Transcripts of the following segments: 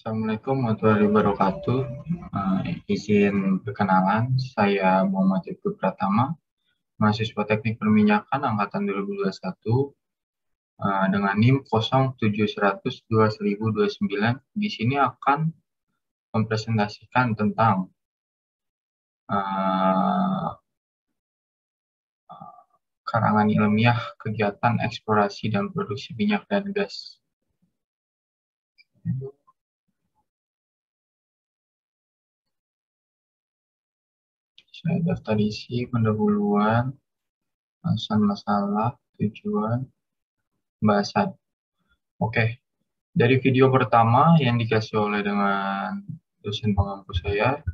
Assalamualaikum warahmatullahi wabarakatuh. Izin perkenalan, saya Muhammad Ibtu Pratama, mahasiswa Teknik Perminyakan angkatan 2021 dengan NIM 07002029. Di sini akan mempresentasikan tentang karangan ilmiah kegiatan eksplorasi dan produksi minyak dan gas. Saya daftar isi pendahuluan, alasan masalah, tujuan, pembahasan. Oke, dari video pertama yang dikasih oleh dengan dosen pengampu saya,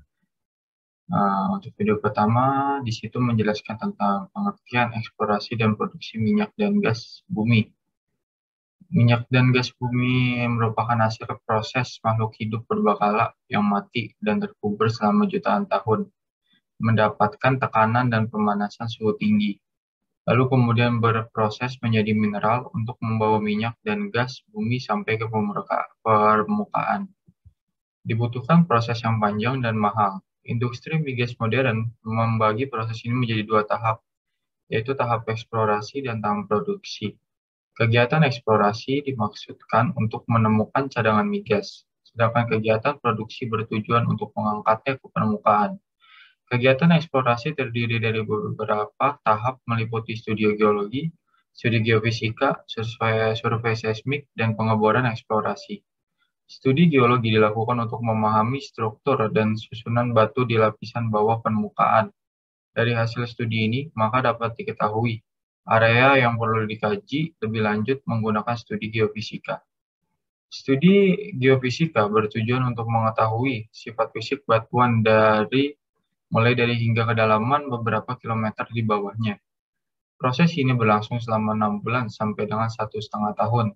untuk video pertama di situ menjelaskan tentang pengertian eksplorasi dan produksi minyak dan gas bumi. Minyak dan gas bumi merupakan hasil proses makhluk hidup berbakala yang mati dan terkubur selama jutaan tahun, mendapatkan tekanan dan pemanasan suhu tinggi, lalu kemudian berproses menjadi mineral untuk membawa minyak dan gas bumi sampai ke permukaan. Dibutuhkan proses yang panjang dan mahal. Industri migas modern membagi proses ini menjadi dua tahap, yaitu tahap eksplorasi dan tahap produksi. Kegiatan eksplorasi dimaksudkan untuk menemukan cadangan migas, sedangkan kegiatan produksi bertujuan untuk mengangkatnya ke permukaan. Kegiatan eksplorasi terdiri dari beberapa tahap meliputi studi geologi, studi geofisika, survei seismik, dan pengeboran eksplorasi. Studi geologi dilakukan untuk memahami struktur dan susunan batu di lapisan bawah permukaan. Dari hasil studi ini, maka dapat diketahui area yang perlu dikaji lebih lanjut menggunakan studi geofisika. Studi geofisika bertujuan untuk mengetahui sifat fisik batuan mulai dari hingga kedalaman beberapa kilometer di bawahnya. Proses ini berlangsung selama 6 bulan sampai dengan 1,5 tahun,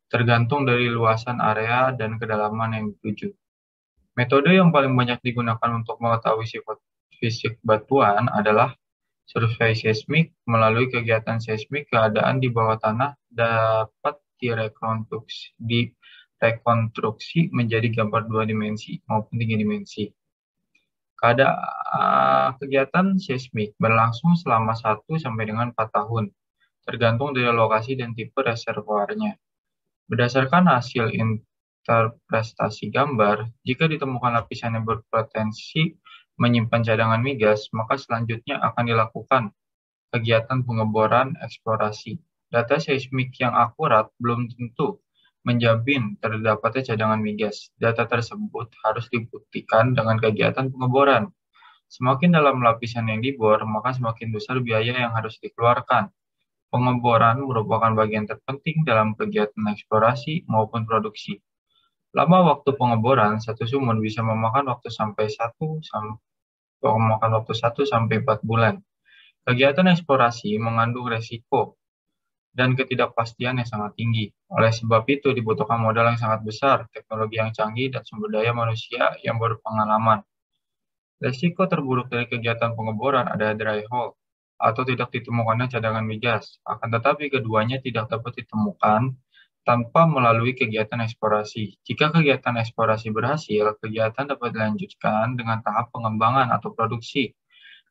tergantung dari luasan area dan kedalaman yang dituju. Metode yang paling banyak digunakan untuk mengetahui sifat fisik batuan adalah survei seismik. Melalui kegiatan seismik, keadaan di bawah tanah dapat direkonstruksi menjadi gambar 2 dimensi maupun 3 dimensi. Kegiatan seismik berlangsung selama 1 sampai dengan 4 tahun, tergantung dari lokasi dan tipe reservoirnya. Berdasarkan hasil interpretasi gambar, jika ditemukan lapisan yang berpotensi menyimpan cadangan migas, maka selanjutnya akan dilakukan kegiatan pengeboran eksplorasi. Data seismik yang akurat belum tentu menjamin terdapatnya cadangan migas. Data tersebut harus dibuktikan dengan kegiatan pengeboran. Semakin dalam lapisan yang dibor, maka semakin besar biaya yang harus dikeluarkan. Pengeboran merupakan bagian terpenting dalam kegiatan eksplorasi maupun produksi. Lama waktu pengeboran, satu sumur bisa memakan waktu 1 sampai 4 bulan. Kegiatan eksplorasi mengandung resiko dan ketidakpastian yang sangat tinggi. Oleh sebab itu, dibutuhkan modal yang sangat besar, teknologi yang canggih, dan sumber daya manusia yang berpengalaman. Resiko terburuk dari kegiatan pengeboran ada dry hole, atau tidak ditemukannya cadangan migas. Akan tetapi keduanya tidak dapat ditemukan tanpa melalui kegiatan eksplorasi. Jika kegiatan eksplorasi berhasil, kegiatan dapat dilanjutkan dengan tahap pengembangan atau produksi.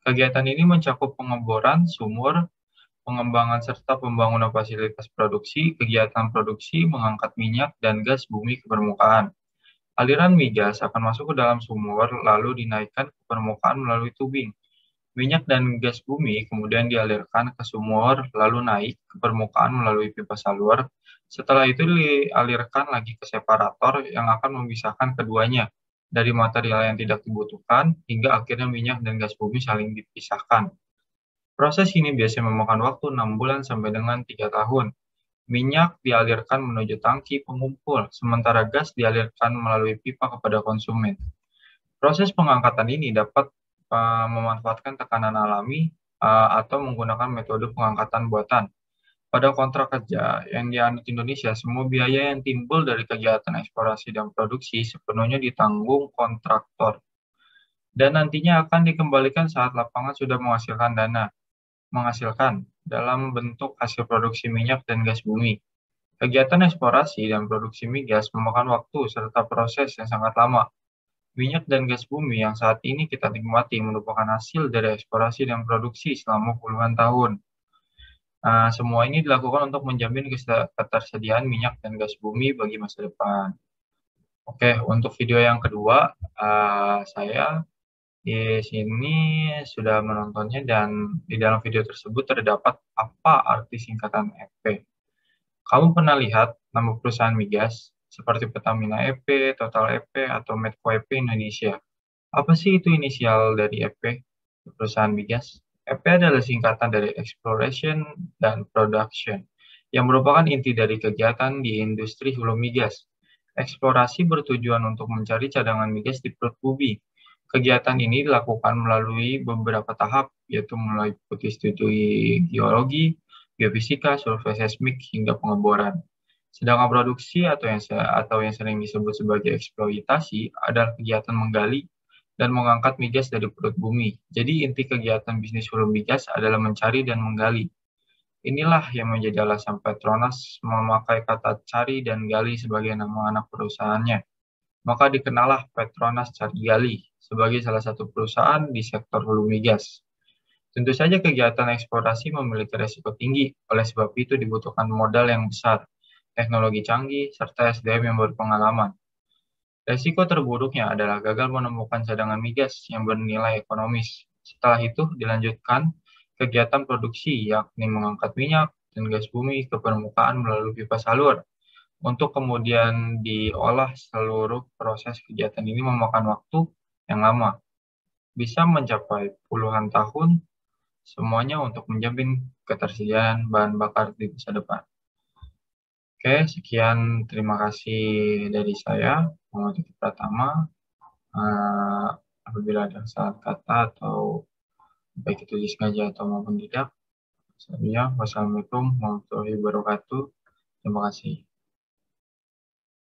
Kegiatan ini mencakup pengeboran sumur, pengembangan serta pembangunan fasilitas produksi. Kegiatan produksi mengangkat minyak dan gas bumi ke permukaan. Aliran migas akan masuk ke dalam sumur lalu dinaikkan ke permukaan melalui tubing. Minyak dan gas bumi kemudian dialirkan ke sumur lalu naik ke permukaan melalui pipa salur. Setelah itu dialirkan lagi ke separator yang akan memisahkan keduanya dari material yang tidak dibutuhkan hingga akhirnya minyak dan gas bumi saling dipisahkan. Proses ini biasanya memakan waktu 6 bulan sampai dengan 3 tahun. Minyak dialirkan menuju tangki pengumpul, sementara gas dialirkan melalui pipa kepada konsumen. Proses pengangkatan ini dapat memanfaatkan tekanan alami atau menggunakan metode pengangkatan buatan. Pada kontrak kerja yang dianut Indonesia, semua biaya yang timbul dari kegiatan eksplorasi dan produksi sepenuhnya ditanggung kontraktor dan nantinya akan dikembalikan saat lapangan sudah menghasilkan dalam bentuk hasil produksi minyak dan gas bumi. Kegiatan eksplorasi dan produksi migas memakan waktu serta proses yang sangat lama. Minyak dan gas bumi yang saat ini kita nikmati merupakan hasil dari eksplorasi dan produksi selama puluhan tahun. Nah, semua ini dilakukan untuk menjamin ketersediaan minyak dan gas bumi bagi masa depan. Oke, untuk video yang kedua, saya di sini sudah menontonnya dan di dalam video tersebut terdapat apa arti singkatan EP. Kamu pernah lihat nama perusahaan migas seperti Pertamina EP, Total EP, atau Medco EP Indonesia? Apa sih itu inisial dari EP, perusahaan migas? EP adalah singkatan dari Exploration dan Production, yang merupakan inti dari kegiatan di industri hulu migas. Eksplorasi bertujuan untuk mencari cadangan migas di perut bumi. Kegiatan ini dilakukan melalui beberapa tahap, yaitu meliputi studi geologi, geofisika, survei seismik, hingga pengeboran. Sedangkan produksi atau yang sering disebut sebagai eksploitasi adalah kegiatan menggali dan mengangkat migas dari perut bumi. Jadi inti kegiatan bisnis hulu migas adalah mencari dan menggali. Inilah yang menjadi alasan Petronas memakai kata cari dan gali sebagai nama anak perusahaannya. Maka dikenallah Petronas Cari Gali sebagai salah satu perusahaan di sektor hulu migas. Tentu saja kegiatan eksplorasi memiliki resiko tinggi, oleh sebab itu dibutuhkan modal yang besar, teknologi canggih, serta SDM yang berpengalaman. Resiko terburuknya adalah gagal menemukan cadangan migas yang bernilai ekonomis. Setelah itu dilanjutkan kegiatan produksi, yakni mengangkat minyak dan gas bumi ke permukaan melalui pipa salur. Untuk kemudian diolah, seluruh proses kegiatan ini memakan waktu yang lama, bisa mencapai puluhan tahun, semuanya untuk menjamin ketersediaan bahan bakar di masa depan. Oke, sekian, terima kasih dari saya, Muhammad Titi Pratama. Apabila ada salah kata atau baik itu disengaja atau maupun tidak, saya wassalamualaikum warahmatullahi wabarakatuh. Terima kasih.